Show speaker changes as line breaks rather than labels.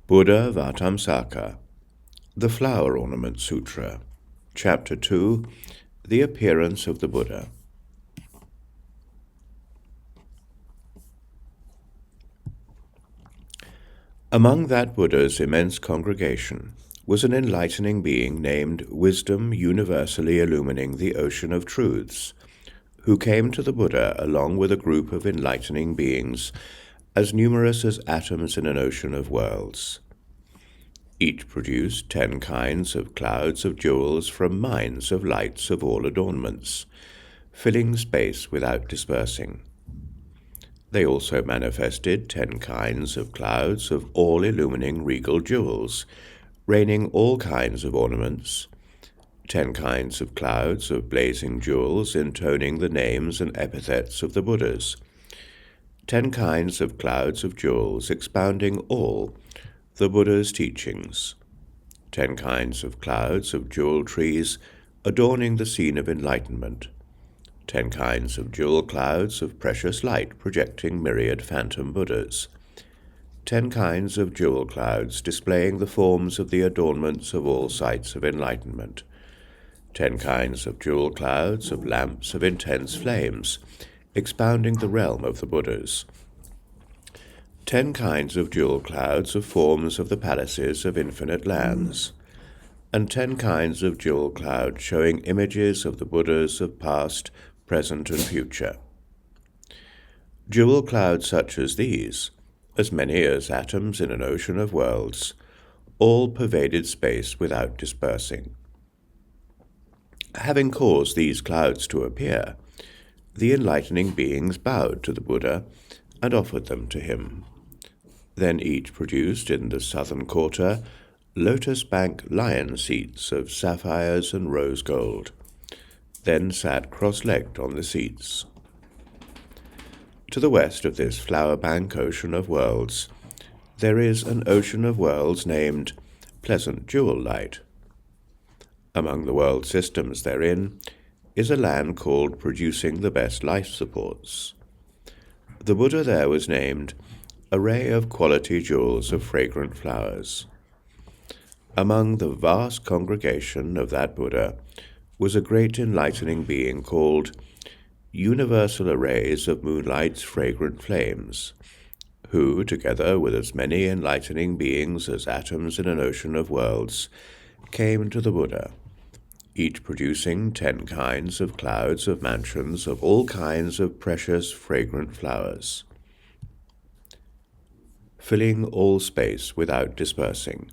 Buddhāvataṃsaka, the Flower Ornament Sutra, Chapter 2, The Appearance of the Buddha. Among that Buddha's immense congregation was an enlightening being named Wisdom universally illumining the ocean of truths, who came to the Buddha along with a group of enlightening beings as numerous as atoms in an ocean of worlds. Each produced 10 kinds of clouds of jewels from mines of lights of all adornments, filling space without dispersing. They also manifested 10 kinds of clouds of all-illumining regal jewels, raining all kinds of ornaments, 10 kinds of clouds of blazing jewels intoning the names and epithets of the Buddhas, 10 kinds of clouds of jewels expounding all the Buddha's teachings, 10 kinds of clouds of jewel trees adorning the scene of enlightenment, 10 kinds of jewel clouds of precious light projecting myriad phantom Buddhas, 10 kinds of jewel clouds displaying the forms of the adornments of all sites of enlightenment, 10 kinds of jewel clouds of lamps of intense flames, expounding the realm of the Buddhas, 10 kinds of jewel clouds of forms of the palaces of infinite lands, and 10 kinds of jewel clouds showing images of the Buddhas of past, present, and future. Jewel clouds such as these, as many as atoms in an ocean of worlds, all pervaded space without dispersing. Having caused these clouds to appear, the enlightening beings bowed to the Buddha and offered them to him. Then each produced in the southern quarter lotus-bank lion seats of sapphires and rose gold, then sat cross-legged on the seats. To the west of this flower-bank ocean of worlds, there is an ocean of worlds named Pleasant Jewel Light. Among the world systems therein is a land called Producing the Best Life Supports. The Buddha there was named Array of Quality Jewels of Fragrant Flowers. Among the vast congregation of that Buddha was a great enlightening being called Universal Arrays of Moonlight's Fragrant Flames, who, together with as many enlightening beings as atoms in an ocean of worlds, came to the Buddha, each producing 10 kinds of clouds of mansions of all kinds of precious fragrant flowers, filling all space without dispersing.